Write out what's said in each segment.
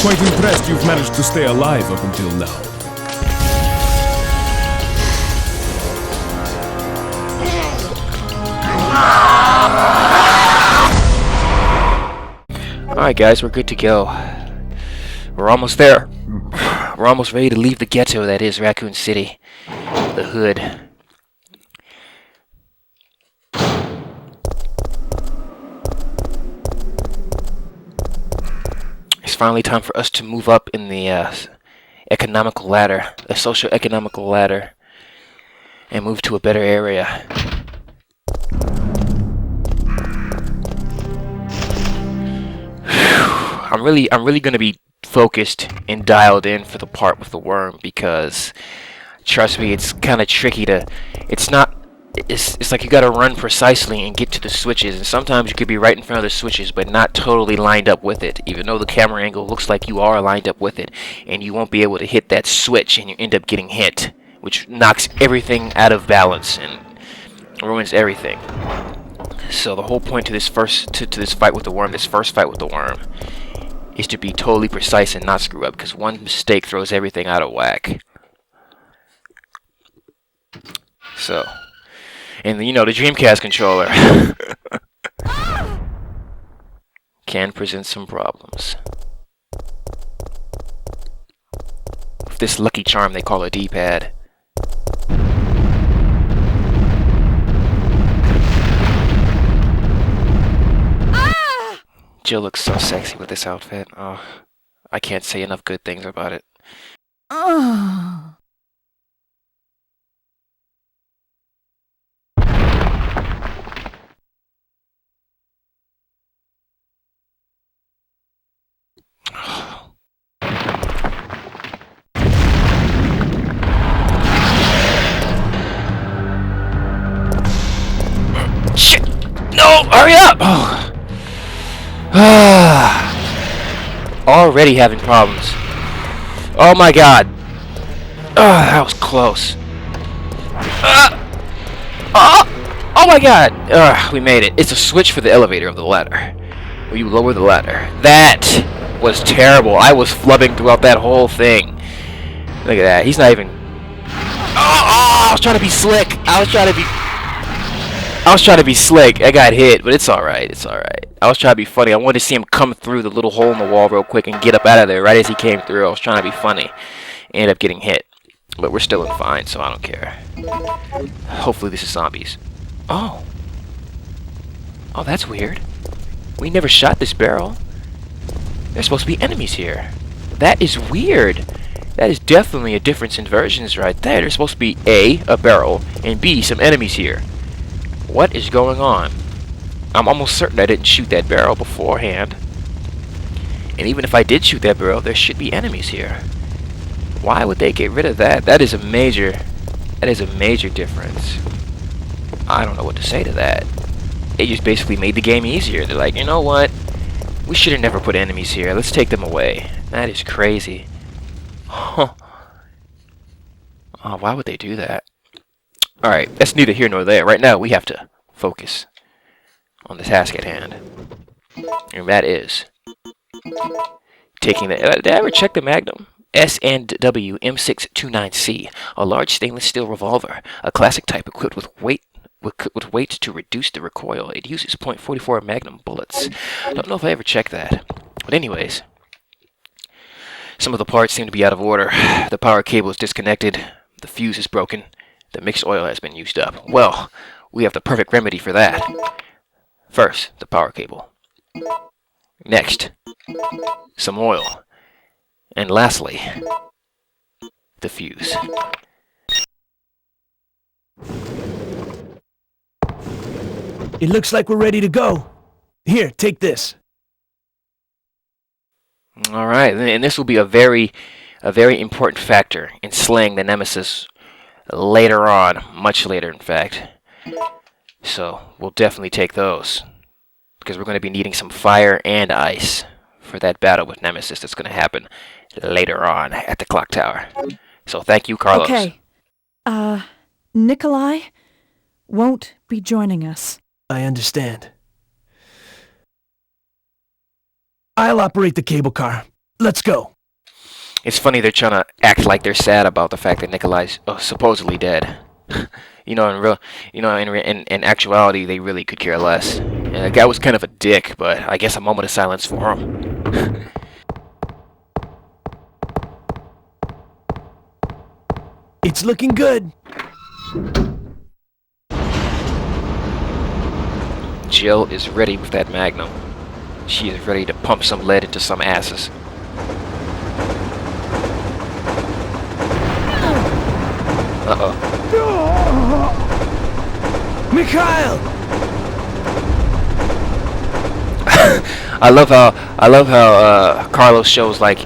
quite impressed you've managed to stay alive up until now. Alright guys, we're good to go. We're almost there. We're almost ready to leave the ghetto that is Raccoon City. The hood. It's finally time for us to move up in the economical ladder, the socio-economical ladder, and move to a better area. I'm really gonna be focused and dialed in for the part with the worm, because trust me, it's kind of tricky to. It's like you gotta run precisely and get to the switches, and sometimes you could be right in front of the switches but not totally lined up with it, even though the camera angle looks like you are lined up with it, and you won't be able to hit that switch and you end up getting hit, which knocks everything out of balance and ruins everything. So the whole point to this first fight with the worm, this first fight with the worm, is to be totally precise and not screw up, because one mistake throws everything out of whack. So, and you know, the Dreamcast controller can present some problems. With this lucky charm they call a D-pad. Jill looks so sexy with this outfit. Oh, I can't say enough good things about it. Shit! No! Hurry up! Oh. Already having problems. Oh my god. That was close. Oh my god. We made it. It's a switch for the elevator of the ladder. Will you lower the ladder? That was terrible. I was flubbing throughout that whole thing. Look at that. He's not even... I was trying to be slick. I was trying to be slick. I got hit, but it's alright. It's alright. I was trying to be funny. I wanted to see him come through the little hole in the wall real quick and get up out of there right as he came through. I was trying to be funny. Ended up getting hit. But we're still in fine, so I don't care. Hopefully this is zombies. Oh. Oh, that's weird. We never shot this barrel. There's supposed to be enemies here. That is weird. That is definitely a difference in versions right there. There's supposed to be A, a barrel, and B, some enemies here. What is going on? I'm almost certain I didn't shoot that barrel beforehand. And even if I did shoot that barrel, there should be enemies here. Why would they get rid of that? That is a major difference. I don't know what to say to that. They just basically made the game easier. They're like, you know what? We should have never put enemies here. Let's take them away. That is crazy. Huh. Oh, why would they do that? Alright, that's neither here nor there. Right now, we have to focus on the task at hand. And that is taking the... Did I ever check the Magnum? S&W M629C, a large stainless steel revolver, a classic type equipped with weight to reduce the recoil. It uses .44 Magnum bullets. Don't know if I ever checked that. But anyways, some of the parts seem to be out of order. The power cable is disconnected. The fuse is broken. The mixed oil has been used up. Well, we have the perfect remedy for that. First, the power cable. Next, some oil. And lastly, the fuse. It looks like we're ready to go. Here, take this. Alright, and this will be a very important factor in slaying the Nemesis later on, much later in fact. So, we'll definitely take those, because we're going to be needing some fire and ice for that battle with Nemesis that's going to happen later on at the clock tower. So thank you, Carlos. Okay. Nikolai won't be joining us. I understand. I'll operate the cable car. Let's go. It's funny they're trying to act like they're sad about the fact that Nikolai's supposedly dead. You know, in actuality, they really could care less. And the guy was kind of a dick, but I guess a moment of silence for him. It's looking good. Jill is ready with that Magnum. She is ready to pump some lead into some asses. Uh-oh. Mikhail! I love how Carlos shows like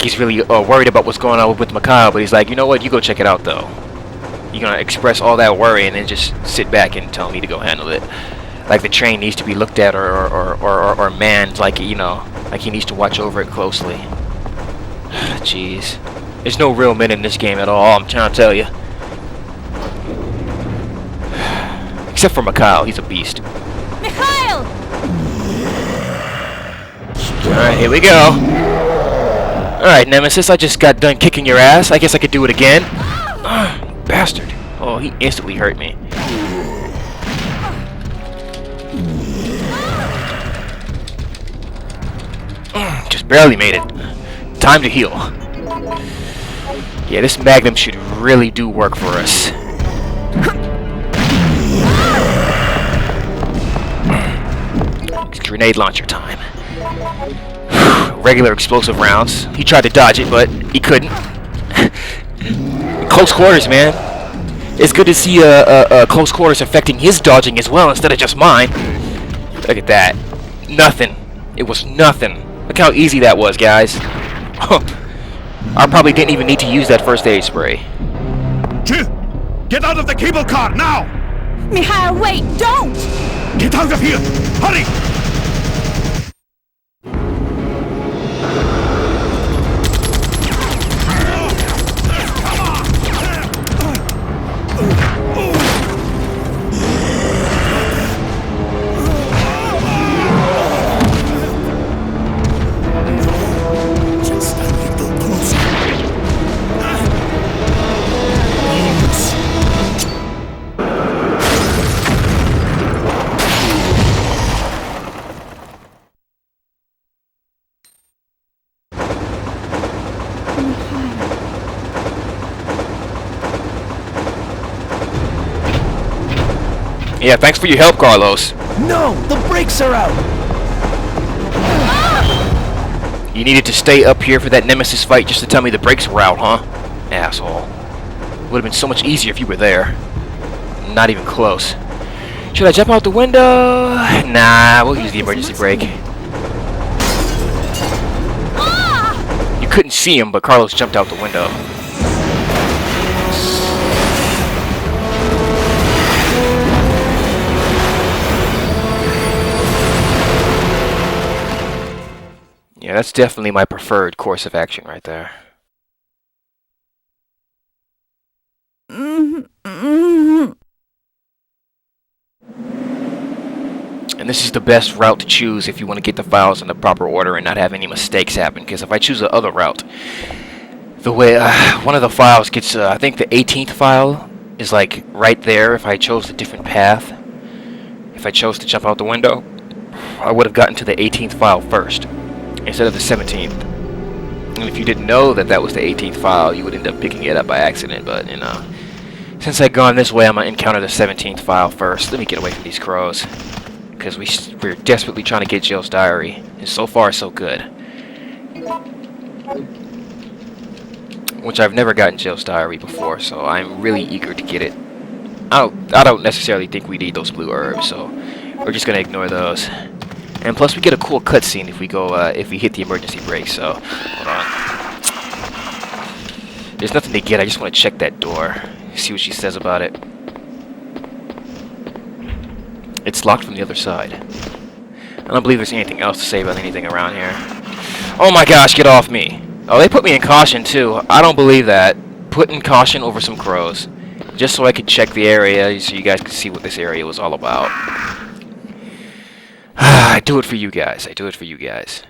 he's really worried about what's going on with Mikhail, but he's like, you know what, you go check it out though. You're gonna express all that worry and then just sit back and tell me to go handle it. Like the train needs to be looked at or manned, like, you know, like he needs to watch over it closely. Jeez. There's no real men in this game at all, I'm trying to tell you. Except for Mikhail, he's a beast. Mikhail! Alright, here we go. Alright, Nemesis, I just got done kicking your ass. I guess I could do it again. Bastard. Oh, he instantly hurt me. Just barely made it. Time to heal. Yeah, this Magnum should really do work for us. It's grenade launcher time. Regular explosive rounds. He tried to dodge it, but he couldn't. Close quarters, man. It's good to see close quarters affecting his dodging as well instead of just mine. Look at that. Nothing. It was nothing. Look how easy that was, guys. I probably didn't even need to use that first aid spray. Jill, get out of the cable car now! Mikhail, wait! Don't! Get out of here! Hurry! Yeah, thanks for your help, Carlos. No, the brakes are out. You needed to stay up here for that Nemesis fight just to tell me the brakes were out, huh? Asshole. Would have been so much easier if you were there. Not even close. Should I jump out the window? Nah, we'll use the emergency brake. You couldn't see him, but Carlos jumped out the window. Yeah, that's definitely my preferred course of action right there. And this is the best route to choose if you want to get the files in the proper order and not have any mistakes happen. Because if I choose the other route, the way one of the files gets, I think the 18th file is like right there. If I chose a different path, if I chose to jump out the window, I would have gotten to the 18th file first instead of the 17th. And if you didn't know that that was the 18th file, you would end up picking it up by accident. But, you know, since I've gone this way, I'm going to encounter the 17th file first. Let me get away from these crows. Because we're desperately trying to get Jill's diary. And so far, so good. Which I've never gotten Jill's diary before, so I'm really eager to get it. I don't necessarily think we need those blue herbs, so we're just going to ignore those. And plus, we get a cool cutscene if we go, if we hit the emergency brake. So, hold on. There's nothing to get. I just want to check that door, see what she says about it. It's locked from the other side. I don't believe there's anything else to say about anything around here. Oh my gosh! Get off me! Oh, they put me in caution too. I don't believe that. Put in caution over some crows, just so I could check the area, so you guys could see what this area was all about. I do it for you guys. I do it for you guys.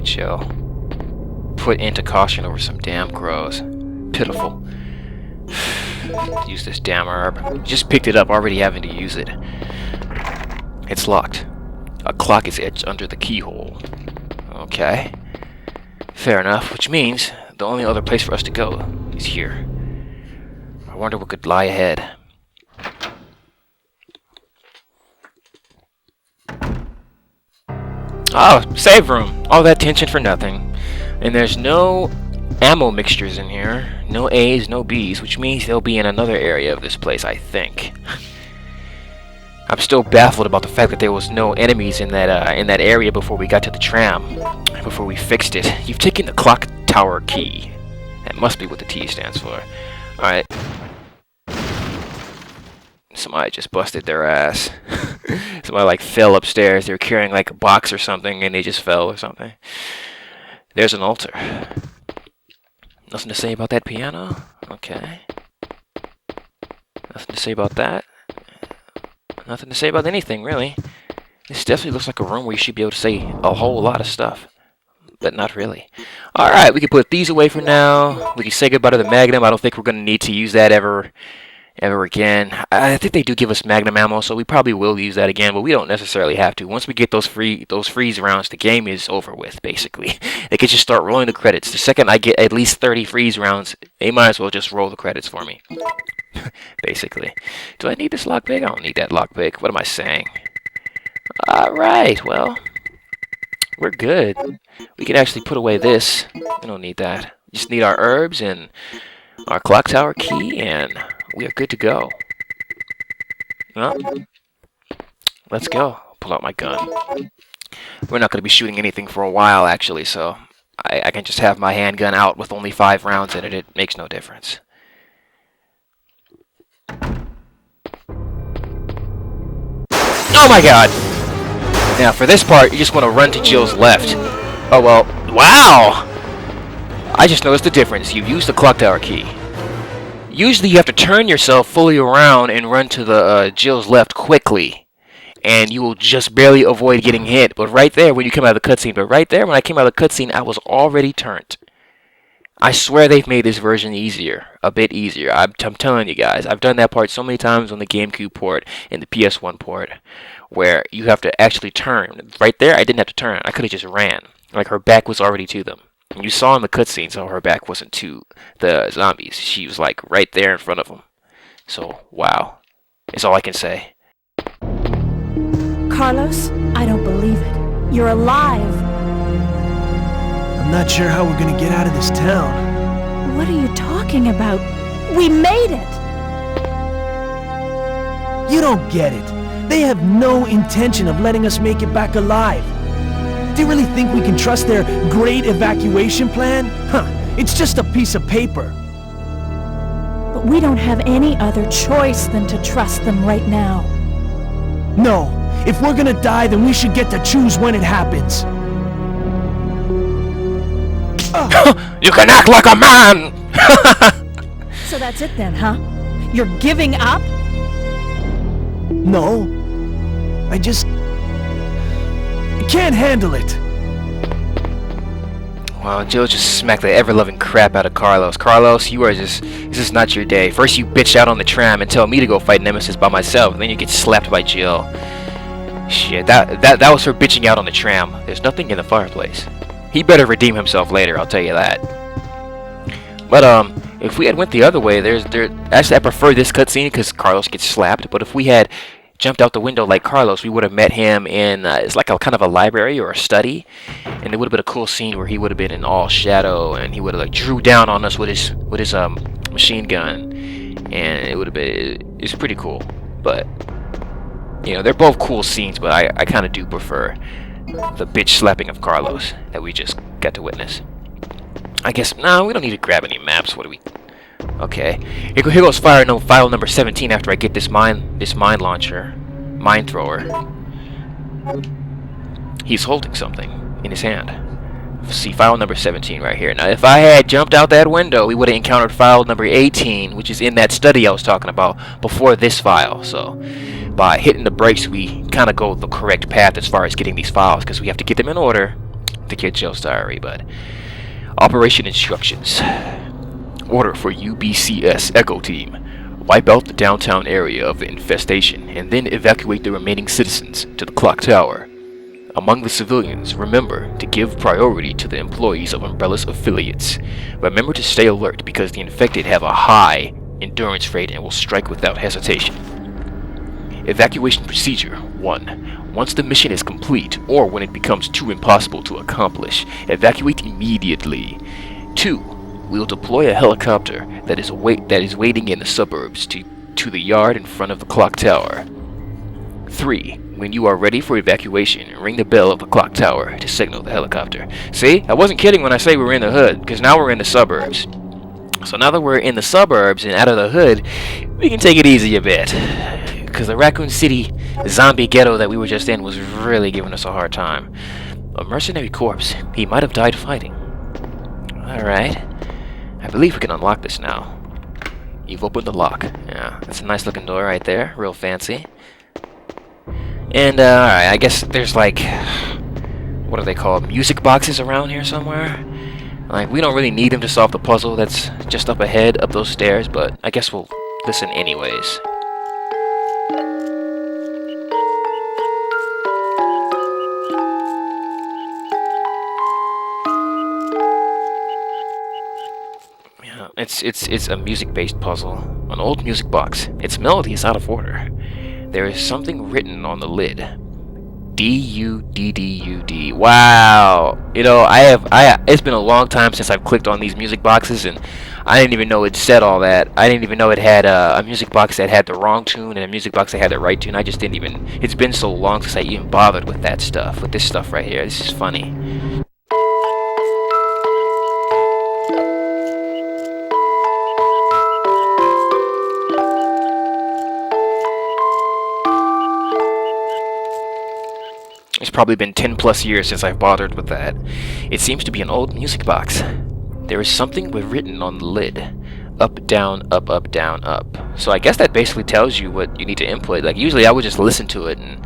Jill. Put into caution over some damn crows. Pitiful. Use this damn herb. Just picked it up, already having to use it. It's locked. A clock is etched under the keyhole. Okay. Fair enough, which means the only other place for us to go is here. I wonder what could lie ahead. Oh, save room. All that tension for nothing. And there's no ammo mixtures in here. No A's, no B's, which means they'll be in another area of this place, I think. I'm still baffled about the fact that there was no enemies in that area before we got to the tram. Before we fixed it. You've taken the clock tower key. That must be what the T stands for. Alright. Somebody just busted their ass. Somebody like fell upstairs. They were carrying like a box or something and they just fell or something. There's an altar. Nothing to say about that piano? Okay. Nothing to say about that? Nothing to say about anything, really. This definitely looks like a room where you should be able to say a whole lot of stuff. But not really. Alright, we can put these away for now. We can say goodbye to the Magnum. I don't think we're going to need to use that ever again. I think they do give us Magnum ammo, so we probably will use that again, but we don't necessarily have to. Once we get those freeze rounds, the game is over with, basically. They could just start rolling the credits. The second I get at least 30 freeze rounds, they might as well just roll the credits for me. Basically. Do I need this lockpick? I don't need that lockpick. What am I saying? Alright, well, we're good. We can actually put away this. We don't need that. We just need our herbs and our clock tower key, and we are good to go. Well, let's go. Pull out my gun. We're not going to be shooting anything for a while, actually, so I can just have my handgun out with only 5 rounds in it. It makes no difference. Oh my god! Now, for this part, you just want to run to Jill's left. Oh, well, wow! I just noticed the difference. You used the clock tower key. Usually you have to turn yourself fully around and run to the Jill's left quickly. And you will just barely avoid getting hit. But right there, when you come out of the cutscene, when I came out of the cutscene, I was already turned. I swear they've made this version easier. A bit easier. I'm telling you guys. I've done that part so many times on the GameCube port and the PS1 port. Where you have to actually turn. Right there, I didn't have to turn. I could have just ran. Like, her back was already to them. And you saw in the cutscenes how her back wasn't to the zombies. She was, like, right there in front of them. So, wow. That's all I can say. Carlos, I don't believe it. You're alive. I'm not sure how we're gonna get out of this town. What are you talking about? We made it! You don't get it. They have no intention of letting us make it back alive. Do you really think we can trust their great evacuation plan? Huh, it's just a piece of paper. But we don't have any other choice than to trust them right now. No, if we're gonna die, then we should get to choose when it happens. You can act like a man! So that's it then, huh? You're giving up? No, I can't handle it. Well, Jill just smacked the ever-loving crap out of Carlos. Carlos, this is not your day. First you bitch out on the tram and tell me to go fight Nemesis by myself, and then you get slapped by Jill. Shit, that was her bitching out on the tram. There's nothing in the fireplace. He better redeem himself later, I'll tell you that. But, if we had went the other way, actually, I prefer this cutscene because Carlos gets slapped, but if we had jumped out the window like Carlos, we would have met him in, it's like a kind of a library or a study, and it would have been a cool scene where he would have been in all shadow, and he would have, like, drew down on us with his machine gun, and it would have been, it's pretty cool. But, you know, they're both cool scenes, but I kind of do prefer the bitch slapping of Carlos that we just got to witness. I guess, no, we don't need to grab any maps. What do we... Okay. Here goes file number 17 after I get this mine launcher. Mine thrower. He's holding something in his hand. See, file number 17 right here. Now, if I had jumped out that window, we would have encountered file number 18, which is in that study I was talking about before this file. So, by hitting the brakes, we kind of go the correct path as far as getting these files, because we have to get them in order. to get Joe's diary, but operation instructions. Order for UBCS Echo Team. Wipe out the downtown area of the infestation and then evacuate the remaining citizens to the clock tower. Among the civilians, remember to give priority to the employees of Umbrella's affiliates. Remember to stay alert because the infected have a high endurance rate and will strike without hesitation. Evacuation procedure 1. Once the mission is complete, or when it becomes too impossible to accomplish, evacuate immediately. 2. We'll deploy a helicopter that is waiting in the suburbs to the yard in front of the clock tower. 3. When you are ready for evacuation, ring the bell of the clock tower to signal the helicopter. See, I wasn't kidding when I say we're in the hood, because now we're in the suburbs. So now that we're in the suburbs and out of the hood, we can take it easy a bit. Because the Raccoon City zombie ghetto that we were just in was really giving us a hard time. A mercenary corpse. He might have died fighting. Alright. I believe we can unlock this now. You've opened the lock. Yeah, that's a nice looking door right there. Real fancy. And, alright, I guess there's like, what are they called? Music boxes around here somewhere? Like, we don't really need them to solve the puzzle that's just up ahead, up those stairs, but I guess we'll listen anyways. Yeah, it's a music-based puzzle. An old music box. Its melody is out of order. There is something written on the lid. D-U-D-D-U-D. Wow. You know, it's been a long time since I've clicked on these music boxes, and I didn't even know it said all that. I didn't even know it had a music box that had the wrong tune and a music box that had the right tune. I just didn't even... It's been so long since I even bothered with that stuff, with this stuff right here. This is funny. It's probably been 10 plus years since I've bothered with that. It seems to be an old music box. There is something written on the lid. Up, down, up, up, down, up. So I guess that basically tells you what you need to input. Like, usually I would just listen to it and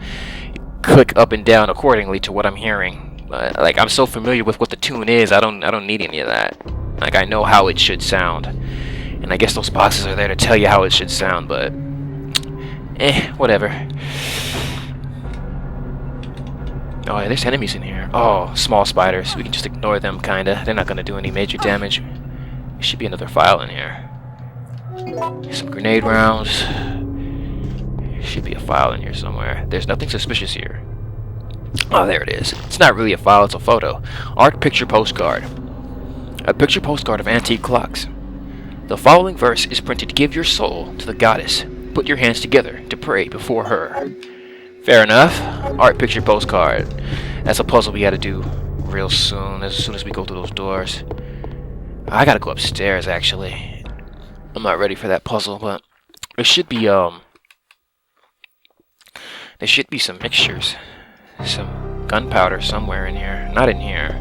click up and down accordingly to what I'm hearing. Like, I'm so familiar with what the tune is, I don't need any of that. Like, I know how it should sound. And I guess those boxes are there to tell you how it should sound, but... whatever. Oh, yeah, there's enemies in here. Oh, small spiders. We can just ignore them, kinda. They're not gonna do any major damage. There should be another file in here. Some grenade rounds. There should be a file in here somewhere. There's nothing suspicious here. Oh, there it is. It's not really a file, it's a photo. Art picture postcard. A picture postcard of antique clocks. The following verse is printed: give your soul to the goddess. Put your hands together to pray before her. Fair enough. Art picture postcard. That's a puzzle we gotta do real soon as we go through those doors. I gotta go upstairs, actually. I'm not ready for that puzzle, but there should be some mixtures. Some gunpowder somewhere in here. Not in here.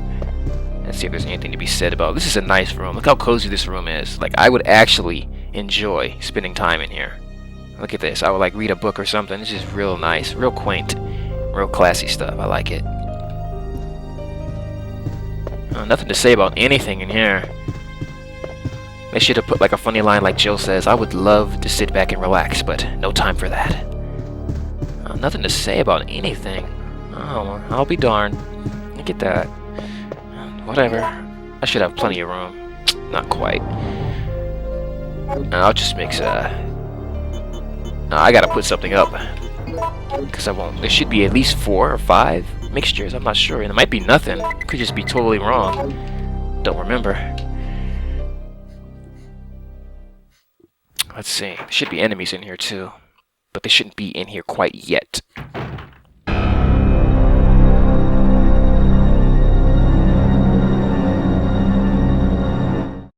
Let's see if there's anything to be said about it. This is a nice room. Look how cozy this room is. Like, I would actually enjoy spending time in here. Look at this. I would like read a book or something. This is real nice, real quaint, real classy stuff. I like it. Nothing to say about anything in here. They should have put like a funny line like Jill says, I would love to sit back and relax, but no time for that. Nothing to say about anything. Oh, I'll be darned. Look at that. Whatever. I should have plenty of room. Not quite. I'll just mix I gotta put something up, because I won't. There should be at least 4 or 5 mixtures. I'm not sure, and it might be nothing. It could just be totally wrong. Don't remember. Let's see. There should be enemies in here too, but they shouldn't be in here quite yet.